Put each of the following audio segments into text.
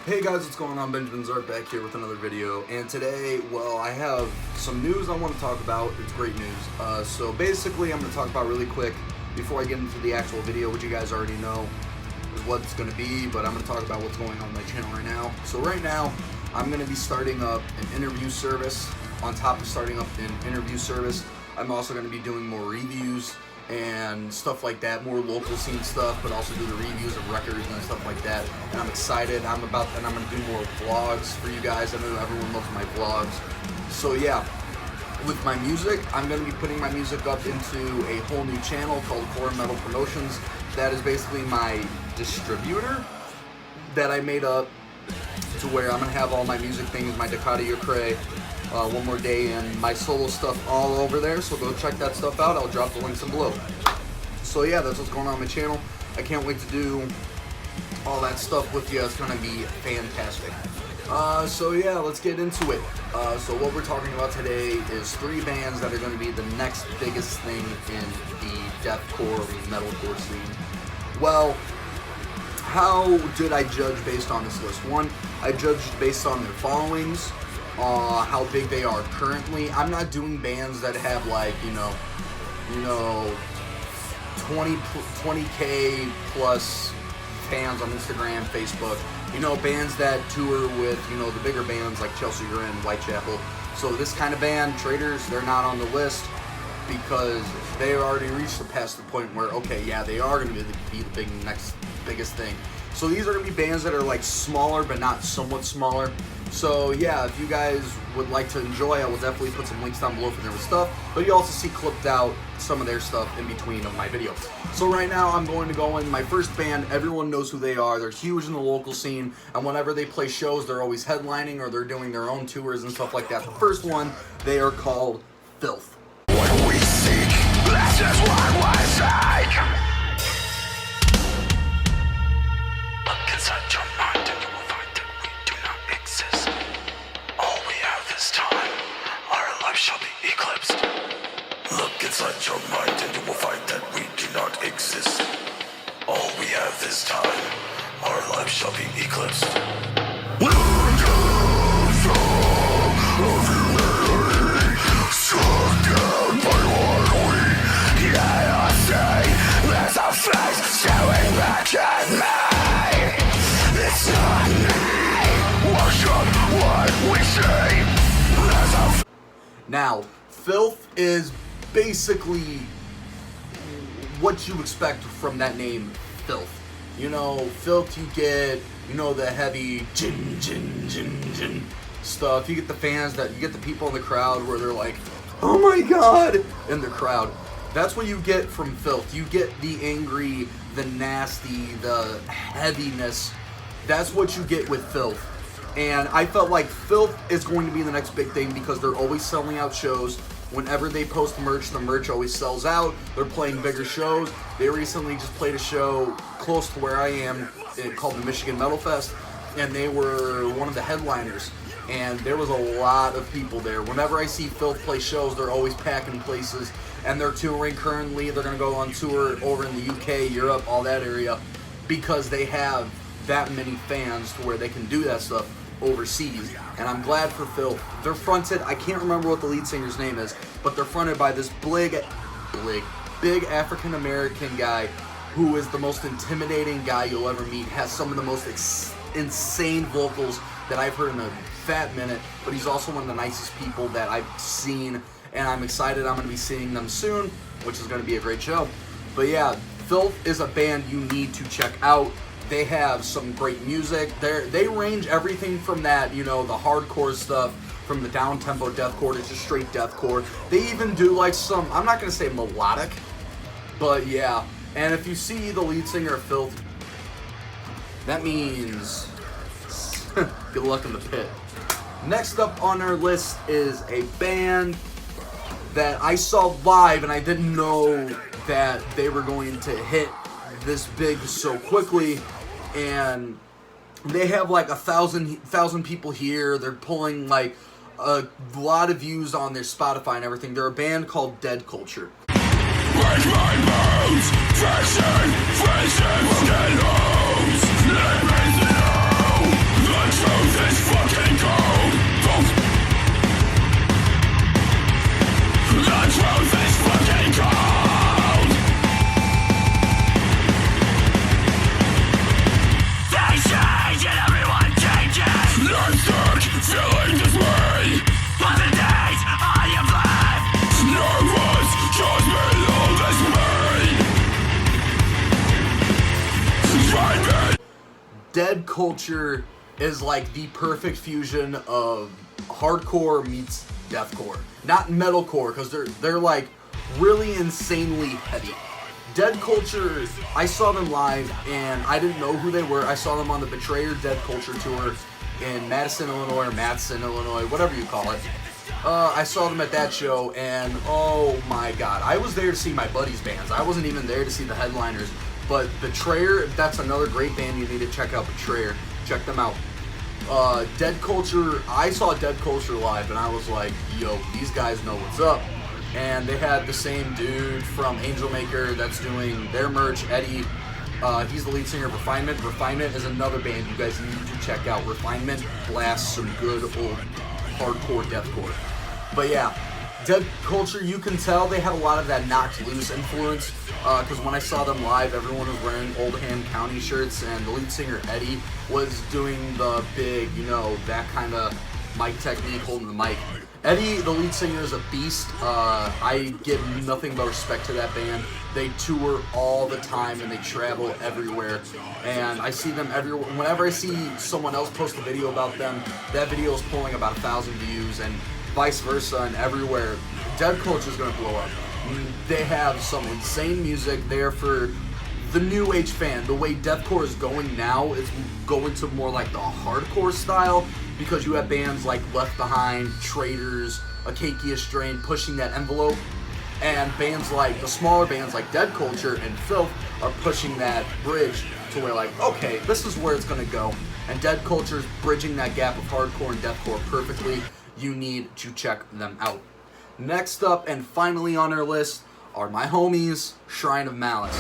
Hey guys, what's going on? Benjamin's Art back here with another video, and today, well, I have some news I want to talk about. It's great news. So basically, I'm going to talk about really quick before I get into the actual video, which you guys already know is what it's going to be, but I'm going to talk about what's going on my channel right now. So right now, I'm going to be starting up an interview service. On top of starting up an interview service, I'm also going to be doing more reviews and stuff like that, more local scene stuff, but also do the reviews of records and stuff like that. And I'm excited. I'm going to do more vlogs for you guys. I know everyone loves my vlogs. So yeah, with my music, I'm going to be putting my music up into a whole new channel called Core Metal Promotions. That is basically my distributor that I made up to where I'm going to have all my music things, my Ducati Cray, One More Day, and my solo stuff all over there, so go check that stuff out. I'll drop the links in below. So yeah, that's what's going on my channel. I can't wait to do all that stuff with you. It's going to be fantastic. So yeah, let's get into it. So what we're talking about today is 3 bands that are going to be the next biggest thing in the deathcore, metalcore scene. Well, how did I judge based on this list? One, I judged based on their followings, how big they are currently. I'm not doing bands that have like, you know, 20k plus fans on Instagram, Facebook. You know, bands that tour with, you know, the bigger bands like Chelsea Grin, Whitechapel. So this kind of band, Traitors, they're not on the list because they already reached past the point where, okay, yeah, they are going to be the next biggest thing. So these are going to be bands that are like smaller but not somewhat smaller. So yeah, if you guys would like to enjoy, I will definitely put some links down below for their stuff, but you also see clipped out some of their stuff in between of my video. So right now I'm going to go in my first band. Everyone knows who they are. They're huge in the local scene, and whenever they play shows, they're always headlining or they're doing their own tours and stuff like that. The first one, they are called Filth. What we seek, that's just what we seek. Look inside your mind and you will find that we do not exist. All we have is time. Our life shall be eclipsed. Look inside your mind and you will find that we do not exist. All we have is time. Our life shall be eclipsed. Struck down by what we cannot say. There's a face staring back at me. It's not me. Worship what we say. There's a Now, Filth is basically what you expect from that name, Filth. You know, Filth, you get, you know, the heavy gin, gin, gin, gin stuff. You get the fans, that you get the people in the crowd where they're like, oh my god, in the crowd. That's what you get from Filth. You get the angry, the nasty, the heaviness. That's what you get with Filth. And I felt like Filth is going to be the next big thing because they're always selling out shows. Whenever they post merch, the merch always sells out. They're playing bigger shows. They recently just played a show close to where I am called the Michigan Metal Fest, and they were one of the headliners. And there was a lot of people there. Whenever I see Filth play shows, they're always packing places, and they're touring currently. They're going to go on tour over in the UK, Europe, all that area, because they have that many fans to where they can do that stuff overseas. And I'm glad for Filth. They're fronted, I can't remember what the lead singer's name is, but they're fronted by this big African American guy who is the most intimidating guy you'll ever meet. Has some of the most insane vocals that I've heard in a fat minute, but he's also one of the nicest people that I've seen, and I'm excited. I'm going to be seeing them soon, which is going to be a great show. But yeah, Filth is a band you need to check out. They have some great music. They range everything from that, you know, the hardcore stuff, from the down-tempo deathcore to just straight deathcore. They even do like some, I'm not going to say melodic, but yeah. And if you see the lead singer of Filth, that means good luck in the pit. Next up on our list is a band that I saw live, and I didn't know that they were going to hit this big so quickly. And they have like 1,000 people here. They're pulling like a lot of views on their Spotify and everything. They're a band called Deadculture. Break my bones, fashion, fashion, skin holes. Let me know. Deadculture is like the perfect fusion of hardcore meets deathcore. Not metalcore, because they're like really insanely heavy. Deadculture, I saw them live and I didn't know who they were. I saw them on the Betrayer Deadculture tour in Madison, Illinois, or Madison, Illinois, whatever you call it. I saw them at that show, and oh my god, I was there to see my buddies' bands. I wasn't even there to see the headliners. But Betrayer, that's another great band you need to check out. Betrayer, check them out. Deadculture, I saw Deadculture live, and I was like, yo, these guys know what's up. And they had the same dude from Angel Maker that's doing their merch, Eddie. He's the lead singer of Refinement. Refinement is another band you guys need to check out. Refinement blasts some good old hardcore deathcore. But yeah, Deadculture, you can tell they have a lot of that Knocked Loose influence, because when I saw them live, everyone was wearing Oldham County shirts, and the lead singer, Eddie, was doing the big, that kind of mic technique, holding the mic. Eddie, the lead singer, is a beast. I give nothing but respect to that band. They tour all the time, and they travel everywhere, and I see them everywhere. Whenever I see someone else post a video about them, that video is pulling about 1,000 views, and vice versa, and everywhere. Deadculture is going to blow up. They have some insane music there for the new age fan. The way deathcore is going now is going to more like the hardcore style, because you have bands like Left Behind, Traitors, Acacia Strain pushing that envelope, and bands like the smaller bands like Deadculture and Filth are pushing that bridge to where like, okay, this is where it's going to go. And Deadculture's bridging that gap of hardcore and deathcore perfectly. You need to check them out. Next up, and finally on our list, are my homies, Shrine of Malice.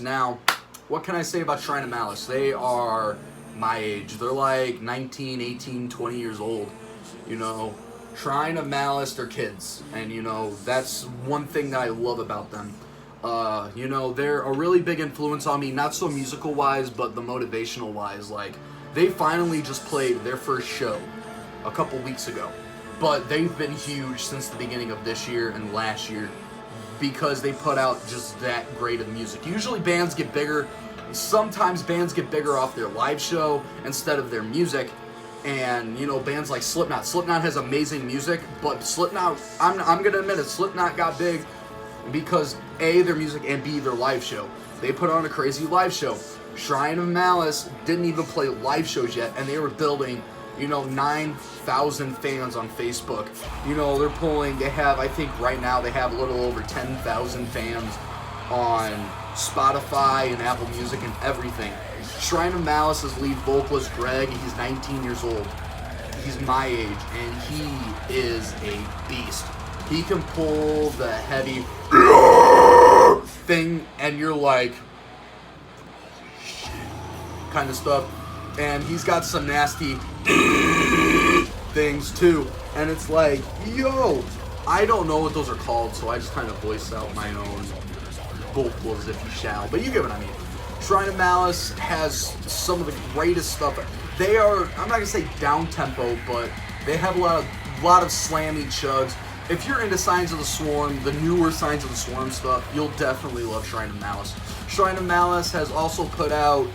Now, what can I say about Shrine of Malice? They are my age. They're like 19, 18, 20 years old. Shrine of Malice, they're kids. And, that's one thing that I love about them. They're a really big influence on me, not so musical-wise, but the motivational-wise. Like, they finally just played their first show a couple weeks ago. But they've been huge since the beginning of this year and last year, because they put out just that great of music. Usually bands get bigger. Sometimes bands get bigger off their live show instead of their music. And, bands like Slipknot. Slipknot has amazing music, but Slipknot, I'm going to admit it, Slipknot got big because A, their music, and B, their live show. They put on a crazy live show. Shrine of Malice didn't even play live shows yet, and they were building 9,000 fans on Facebook. They're pulling, I think right now they have a little over 10,000 fans on Spotify and Apple Music and everything. Shrine of Malice's lead vocalist, Greg, he's 19 years old. He's my age, and he is a beast. He can pull the heavy thing, and you're like, shit, kind of stuff. And he's got some nasty things too, and it's like, yo, I don't know what those are called, so I just kind of voice out my own vocals, if you shall, but you get what I mean. Shrine of Malice has some of the greatest stuff. They are, I'm not gonna say down tempo, but they have a lot of slammy chugs. If you're into Signs of the Swarm, the newer Signs of the Swarm stuff, you'll definitely love Shrine of Malice. Shrine of Malice has also put out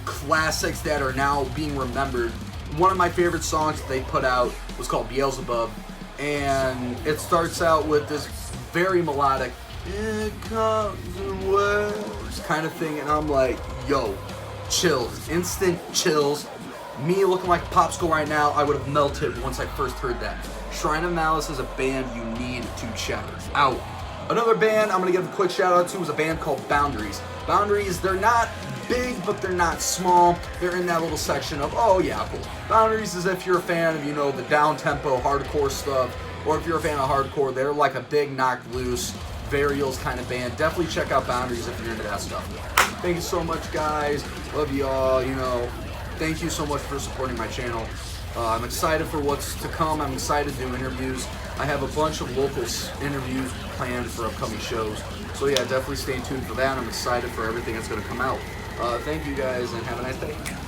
classics that are now being remembered. One of my favorite songs that they put out was called Beelzebub, and it starts out with this very melodic "It comes and waves" kind of thing, and I'm like, yo, chills, instant chills. Me looking like a popsicle right now, I would have melted once I first heard that. Shrine of Malice is a band you need to check out. Another band I'm going to give a quick shout out to is a band called Boundaries. Boundaries, they're not big, but they're not small. They're in that little section of, oh yeah, cool. Boundaries is if you're a fan of, you know, the down-tempo hardcore stuff, or if you're a fan of hardcore, they're like a big knocked loose, Varials kind of band. Definitely check out Boundaries if you're into that stuff. Thank you so much, guys. Love you all. You know, thank you so much for supporting my channel. I'm excited for what's to come. I'm excited to do interviews. I have a bunch of local interviews planned for upcoming shows. So yeah, definitely stay tuned for that. I'm excited for everything that's going to come out. Thank you guys, and have a nice day.